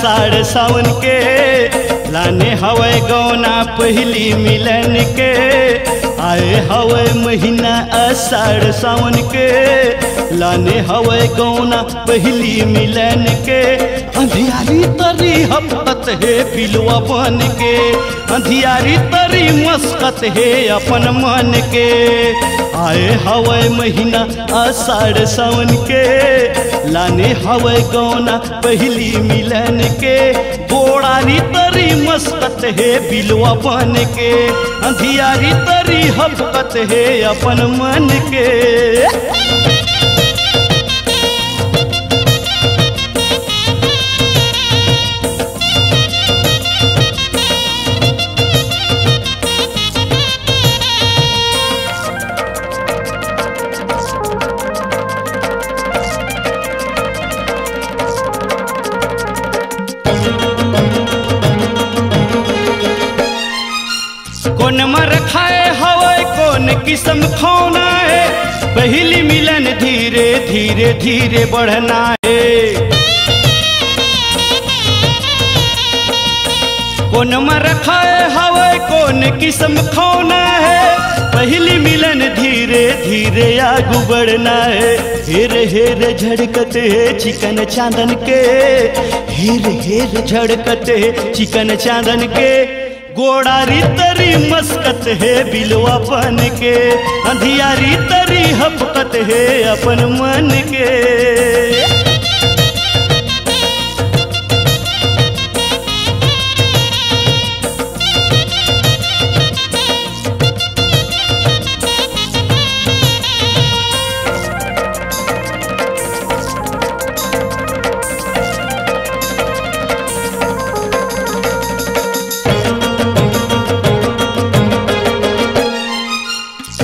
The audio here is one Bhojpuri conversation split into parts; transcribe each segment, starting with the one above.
आषाढ़ सावन के लाने हवे गौना पहली मिलन के। आए हवे महीना आषाढ़ सावन के लाने हवे गौना पहली मिलन के। अंधियारी तरी हपकत है बिलवा बन के, अंधियारी तरी मस्कत है अपन मन के। आए हवे महीना आषाढ़ सावन के लाने हवे गौना पहली मिलन के। गोड़ारी तरी मस्कत है बिलवा बन के, अंधियारी तरी हपकत है अपन मन के। कौन मर खाए हवे कौन किस्म खोना है, पहली मिलन धीरे धीरे धीरे बढ़ना है। कौन मर खाए हवे कौन किस्म खोना है, पहली मिलन धीरे धीरे आगू बढ़ना है। हेर हेर झड़कत है चिकन चांदन के, हेर हेर झड़कत है चिकन चांदन के। गोड़ारी तरी मस्कत है बिलवा बन के, अंधियारी तरी हपकत है अपन मन के।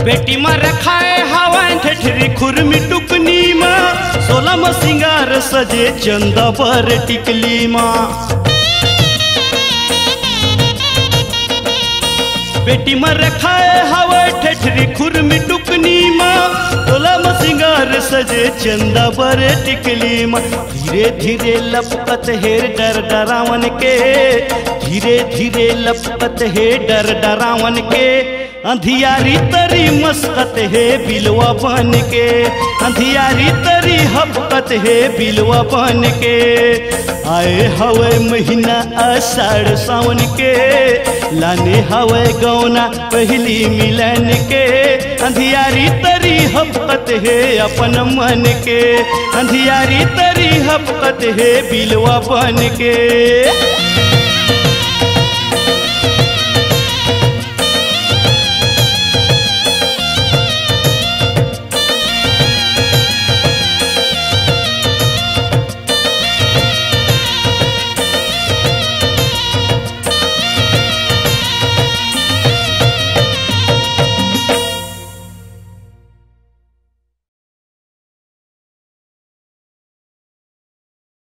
बेटी मर खाए हवन ठेठरी खुरमी टुकनी माँ, 16 में सिंगार सजे चंदा पर टिकली माँ। बेटी मर खाए हवन ठेठरी खुरमी टुकनी माँ, 16 में सिंगार सजे चंदा पर टिकली माँ। धीरे धीरे लपकत है डर डरावन के, धीरे धीरे लपकत है डर डरावन के। अंधियारी तरी मस्कत है बिलवा बन के, अंधियारी तरी हपकत है बिलवा बन के। आए हवे महीना आषाढ़ सावन के लाने हवे गौना पहली मिलन के। अंधियारी तरी हपकत है अपन मन के, अंधियारी तरी हपकत है बिलवा बन के।